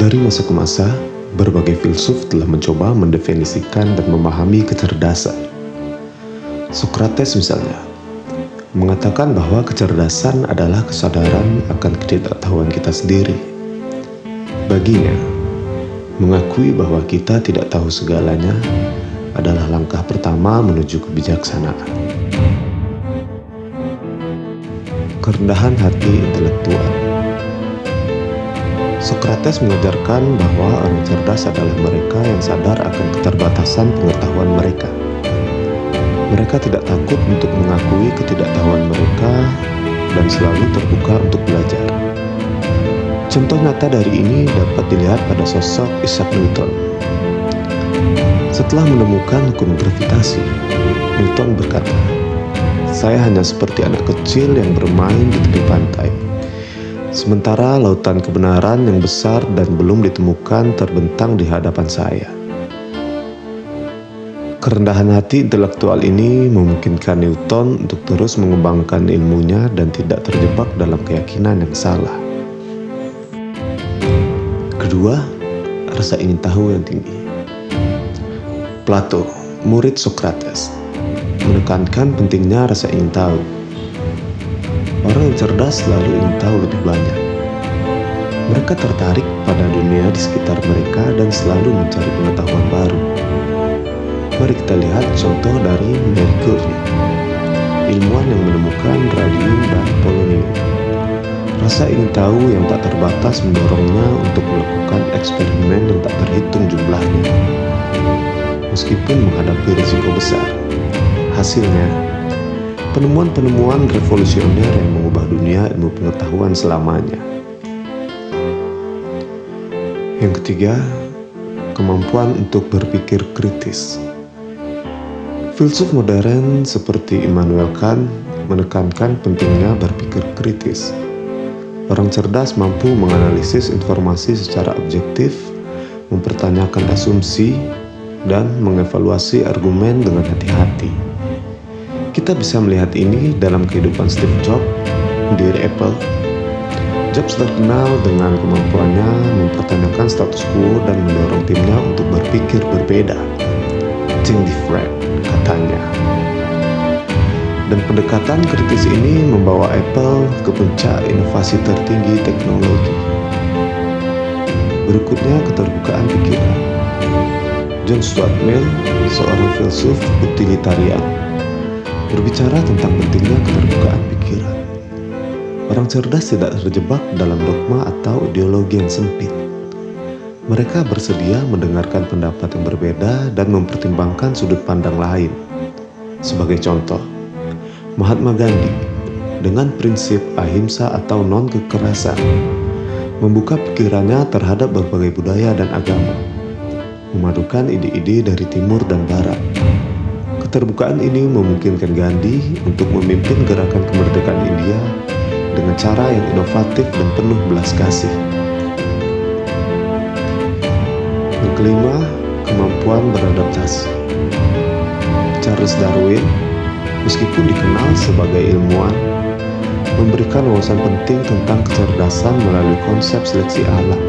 Dari masa ke masa, berbagai filsuf telah mencoba mendefinisikan dan memahami kecerdasan. Sokrates misalnya, mengatakan bahwa kecerdasan adalah kesadaran akan ketidaktahuan kita sendiri. Baginya, mengakui bahwa kita tidak tahu segalanya adalah langkah pertama menuju kebijaksanaan. Kerendahan hati intelektual. Sokrates mengajarkan bahwa orang cerdas adalah mereka yang sadar akan keterbatasan pengetahuan mereka. Mereka tidak takut untuk mengakui ketidaktahuan mereka dan selalu terbuka untuk belajar. Contoh nyata dari ini dapat dilihat pada sosok Isaac Newton. Setelah menemukan hukum gravitasi, Newton berkata, "Saya hanya seperti anak kecil yang bermain di tepi pantai. Sementara lautan kebenaran yang besar dan belum ditemukan terbentang di hadapan saya." Kerendahan hati intelektual ini memungkinkan Newton untuk terus mengembangkan ilmunya dan tidak terjebak dalam keyakinan yang salah. Kedua, rasa ingin tahu yang tinggi. Plato, murid Sokrates, menekankan pentingnya rasa ingin tahu. Orang yang cerdas selalu ingin tahu lebih banyak. Mereka tertarik pada dunia di sekitar mereka dan selalu mencari pengetahuan baru. Mari kita lihat contoh dari Marie Curie, ilmuwan yang menemukan radium dan polonium. Rasa ingin tahu yang tak terbatas mendorongnya untuk melakukan eksperimen yang tak terhitung jumlahnya. Meskipun menghadapi risiko besar, hasilnya penemuan-penemuan revolusioner yang mengubah dunia ilmu pengetahuan selamanya. Yang ketiga, kemampuan untuk berpikir kritis. Filsuf modern seperti Immanuel Kant menekankan pentingnya berpikir kritis. Orang cerdas mampu menganalisis informasi secara objektif, mempertanyakan asumsi, dan mengevaluasi argumen dengan hati-hati. Kita bisa melihat ini dalam kehidupan Steve Jobs, pendiri Apple. Jobs terkenal dengan kemampuannya mempertanyakan status quo dan mendorong timnya untuk berpikir berbeda. Think different, katanya. Dan pendekatan kritis ini membawa Apple ke puncak inovasi tertinggi teknologi. Berikutnya, keterbukaan pikiran. John Stuart Mill, seorang filsuf utilitarian, berbicara tentang pentingnya keterbukaan pikiran. Orang cerdas tidak terjebak dalam dogma atau ideologi yang sempit. Mereka bersedia mendengarkan pendapat yang berbeda dan mempertimbangkan sudut pandang lain. Sebagai contoh, Mahatma Gandhi dengan prinsip ahimsa atau non-kekerasan membuka pikirannya terhadap berbagai budaya dan agama, memadukan ide-ide dari timur dan barat. Keterbukaan ini memungkinkan Gandhi untuk memimpin gerakan kemerdekaan India dengan cara yang inovatif dan penuh belas kasih. Yang kelima, kemampuan beradaptasi. Charles Darwin, meskipun dikenal sebagai ilmuwan, memberikan wawasan penting tentang kecerdasan melalui konsep seleksi alam.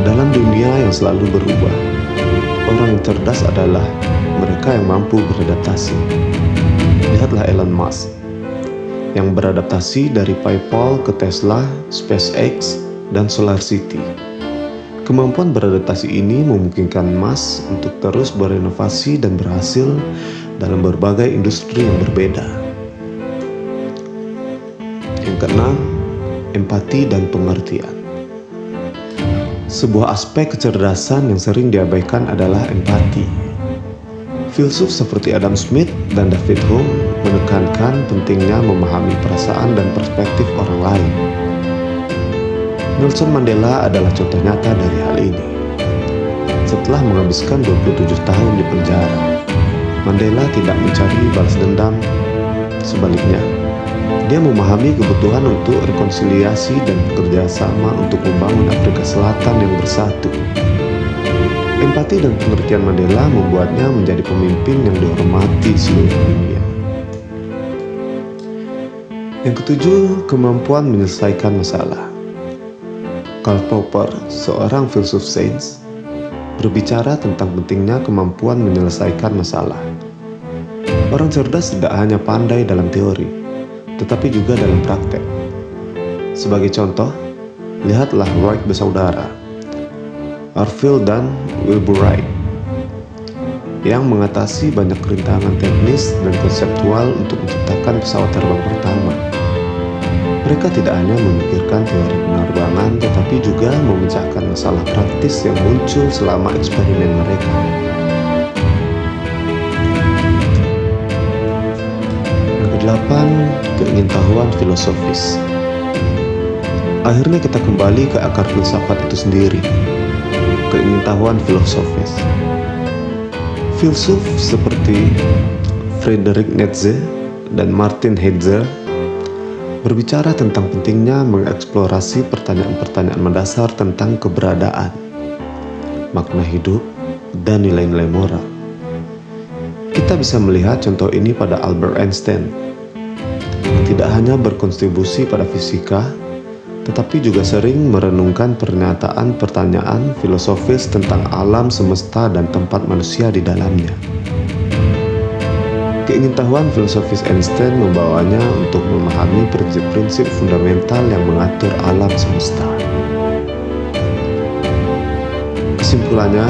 Dalam dunia yang selalu berubah, orang yang cerdas adalah mereka yang mampu beradaptasi. Lihatlah Elon Musk, yang beradaptasi dari PayPal ke Tesla, SpaceX, dan SolarCity. Kemampuan beradaptasi ini memungkinkan Musk untuk terus berinovasi dan berhasil dalam berbagai industri yang berbeda. Yang keenam, empati dan pengertian. Sebuah aspek kecerdasan yang sering diabaikan adalah empati. Filsuf seperti Adam Smith dan David Hume menekankan pentingnya memahami perasaan dan perspektif orang lain. Nelson Mandela adalah contoh nyata dari hal ini. Setelah menghabiskan 27 tahun di penjara, Mandela tidak mencari balas dendam. Sebaliknya, dia memahami kebutuhan untuk rekonsiliasi dan bekerja sama untuk membangun Afrika Selatan yang bersatu. Empati dan pengertian Mandela membuatnya menjadi pemimpin yang dihormati seluruh dunia. Yang ketujuh, kemampuan menyelesaikan masalah. Karl Popper, seorang filsuf sains, berbicara tentang pentingnya kemampuan menyelesaikan masalah. Orang cerdas tidak hanya pandai dalam teori, tetapi juga dalam praktek. Sebagai contoh, lihatlah Wright bersaudara, Orville dan Wilbur Wright, yang mengatasi banyak rintangan teknis dan konseptual untuk menciptakan pesawat terbang pertama. Mereka tidak hanya memikirkan teori penerbangan, tetapi juga memecahkan masalah praktis yang muncul selama eksperimen mereka. Yang kedelapan, keingintahuan filosofis. Akhirnya kita kembali ke akar filsafat itu sendiri, keingintahuan filosofis. Filsuf seperti Friedrich Nietzsche dan Martin Heidegger berbicara tentang pentingnya mengeksplorasi pertanyaan-pertanyaan mendasar tentang keberadaan, makna hidup, dan nilai-nilai moral. Kita bisa melihat contoh ini pada Albert Einstein. Tidak hanya berkontribusi pada fisika, tetapi juga sering merenungkan pernyataan-pertanyaan filosofis tentang alam semesta dan tempat manusia di dalamnya. Keingintahuan filosofis Einstein membawanya untuk memahami prinsip-prinsip fundamental yang mengatur alam semesta. Kesimpulannya,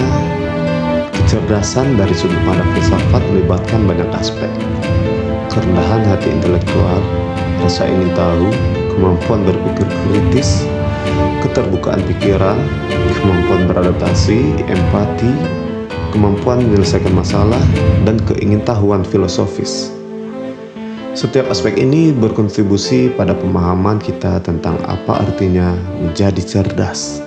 kecerdasan dari sudut pandang filsafat melibatkan banyak aspek. Kerendahan hati intelektual, rasa ingin tahu, kemampuan berpikir kritis, keterbukaan pikiran, kemampuan beradaptasi, empati, kemampuan menyelesaikan masalah, dan keingintahuan filosofis. Setiap aspek ini berkontribusi pada pemahaman kita tentang apa artinya menjadi cerdas.